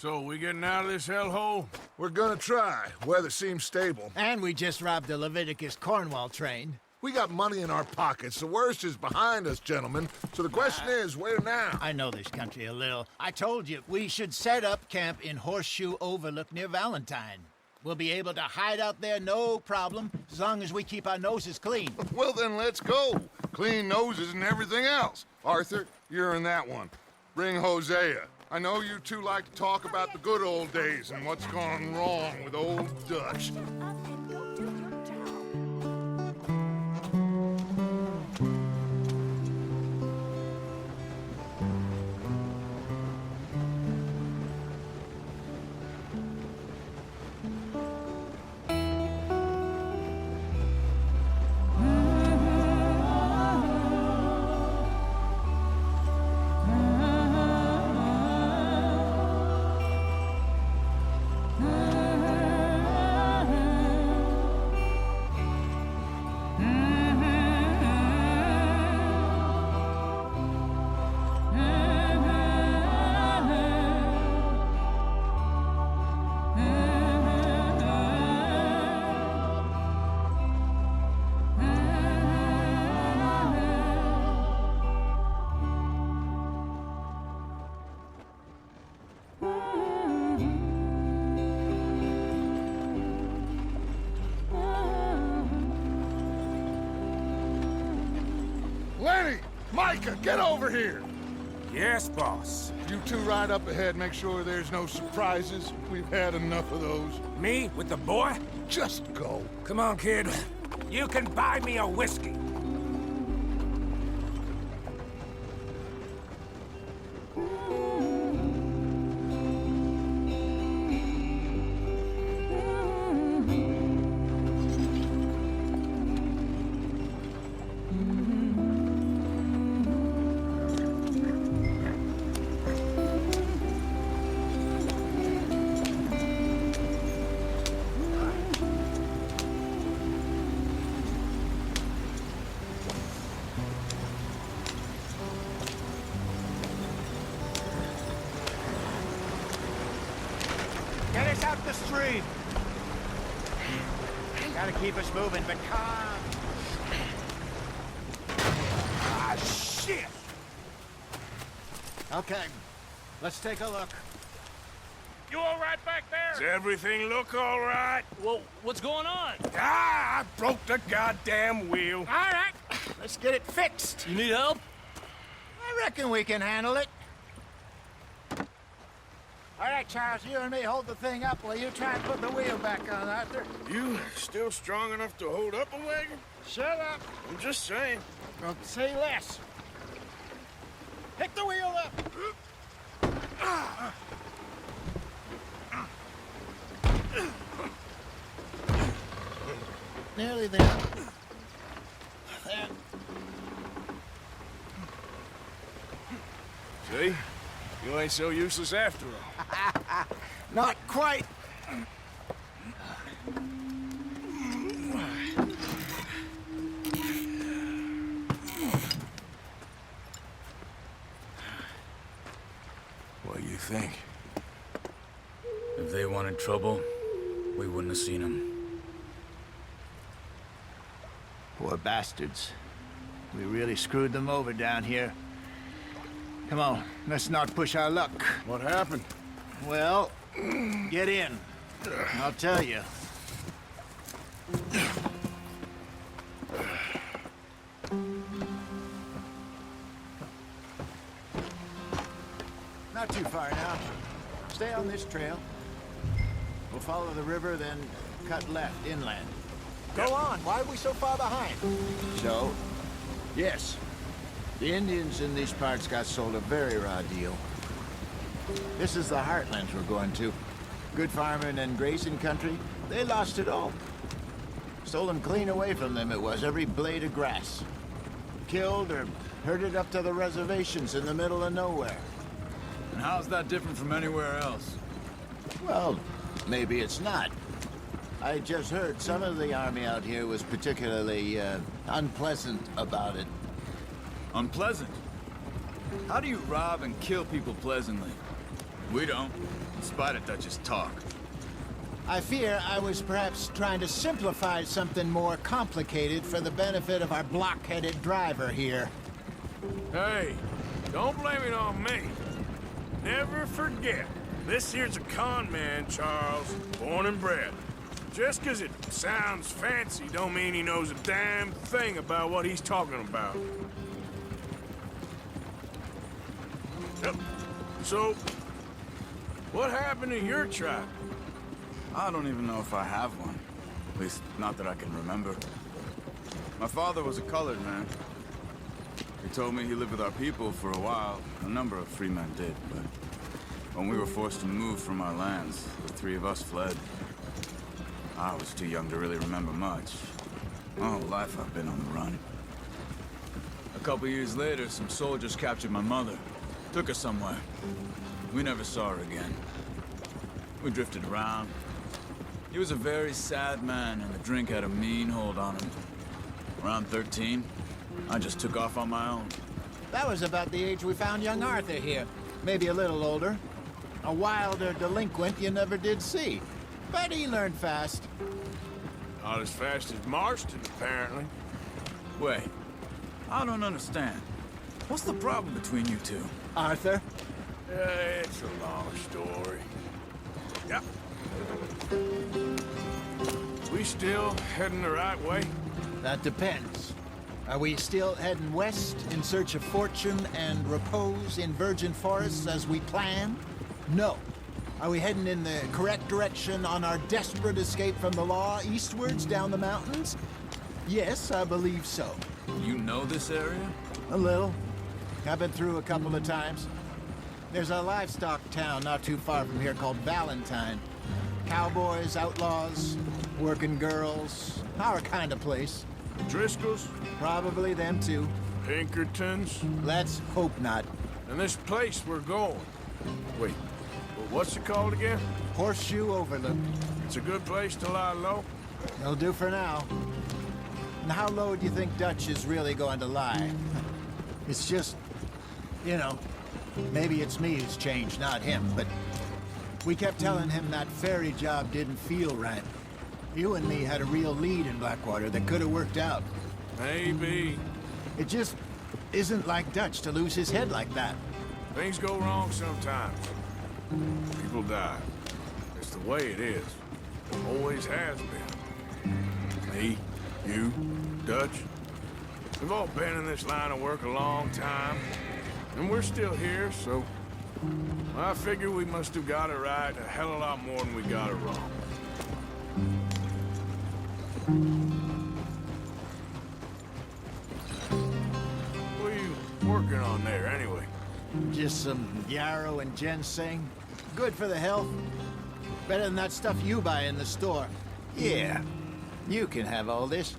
So, we getting out of this hellhole? We're gonna try. Weather seems stable. And we just robbed the Leviticus Cornwall train. We got money in our pockets. The worst is behind us, gentlemen. So the question is, where now? I know this country a little. I told you, we should set up camp in Horseshoe Overlook near Valentine. We'll be able to hide out there no problem, as long as we keep our noses clean. Well, then let's go. Clean noses and everything else. Arthur, you're in that one. Bring Hosea. I know you two like to talk about the good old days and what's gone wrong with old Dutch. Lenny! Micah, get over here! Yes, boss. You two ride up ahead, make sure there's no surprises. We've had enough of those. Me with the boy? Just go. Come on, kid. You can buy me a whiskey. Get us out the stream! Gotta keep us moving, but calm. Ah, shit! Okay, let's take a look. You all right back there? Does everything look all right? Well, what's going on? Ah, I broke the goddamn wheel. All right, let's get it fixed. You need help? I reckon we can handle it. All right, Charles, you and me hold the thing up while you try and put the wheel back on, Arthur. You still strong enough to hold up a wagon? Shut up. I'm just saying. Well, say less. Pick the wheel up. Nearly there. There. See? You ain't so useless after all. Not quite. What do you think? If they wanted trouble, we wouldn't have seen them. Poor bastards. We really screwed them over down here. Come on, let's not push our luck. What happened? Well, get in. I'll tell you. Not too far now. Stay on this trail. We'll follow the river, then cut left inland. Go on. Why are we so far behind? So, yes. The Indians in these parts got sold a very raw deal. This is the heartlands we're going to. Good farming and grazing country, they lost it all. Stolen clean away from them it was, every blade of grass. Killed or herded up to the reservations in the middle of nowhere. And how's that different from anywhere else? Well, maybe it's not. I just heard some of the army out here was particularly, unpleasant about it. Unpleasant? How do you rob and kill people pleasantly? We don't. in spite of Dutch's talk. I fear I was perhaps trying to simplify something more complicated for the benefit of our block-headed driver here. Hey, don't blame it on me. Never forget, this here's a con man, Charles, born and bred. Just 'cause it sounds fancy don't mean he knows a damn thing about what he's talking about. Yep. So, what happened to your tribe? I don't even know if I have one. At least, not that I can remember. My father was a colored man. He told me he lived with our people for a while. A number of free men did, but when we were forced to move from our lands, the three of us fled. I was too young to really remember much. My whole life I've been on the run. A couple years later, some soldiers captured my mother. Took her somewhere. We never saw her again. We drifted around. He was a very sad man, and the drink had a mean hold on him. Around 13, I just took off on my own. That was about the age we found young Arthur here. Maybe a little older. A wilder delinquent you never did see. But he learned fast. Not as fast as Marston, apparently. Wait, I don't understand. What's the problem between you two? Arthur? It's a long story. Yep. We still heading the right way? That depends. Are we still heading west in search of fortune and repose in virgin forests as we planned? No. Are we heading in the correct direction on our desperate escape from the law eastwards down the mountains? Yes, I believe so. You know this area? A little. I've been through a couple of times. There's a livestock town not too far from here called Valentine. Cowboys, outlaws, working girls, our kind of place. Driscoll's? Probably them too. Pinkertons? Let's hope not. And this place we're going. Wait, what's it called again? Horseshoe Overlook. It's a good place to lie low? It'll do for now. And how low do you think Dutch is really going to lie? It's just, you know, maybe it's me who's changed, not him, but we kept telling him that ferry job didn't feel right. You and me had a real lead in Blackwater that could have worked out. Maybe. It just isn't like Dutch to lose his head like that. Things go wrong sometimes. People die. It's the way it is. Always has been. Me, you, Dutch. We've all been in this line of work a long time. And we're still here, so I figure we must have got it right a hell of a lot more than we got it wrong. What are you working on there, anyway? Just some yarrow and ginseng. Good for the health. Better than that stuff you buy in the store. Yeah, you can have all this.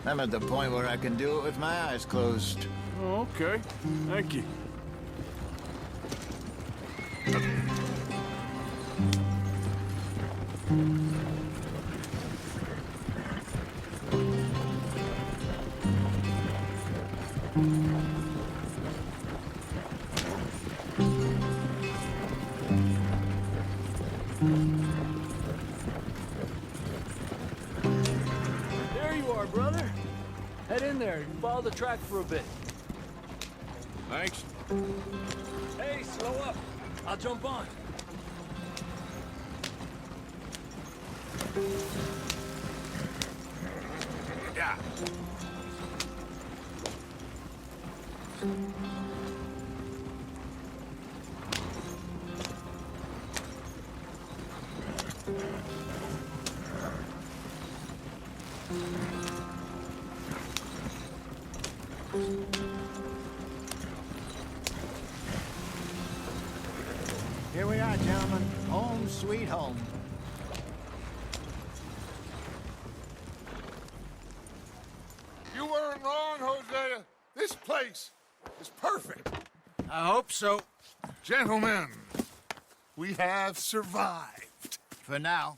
I'm at the point where I can do it with my eyes closed. Oh, okay. Thank you. There you are, brother. Head in there and follow the track for a bit. Thanks. Hey, slow up. I'll jump on. Yeah. Here we are, gentlemen. Home sweet home. You weren't wrong, Hosea. This place is perfect. I hope so. Gentlemen, we have survived. For now.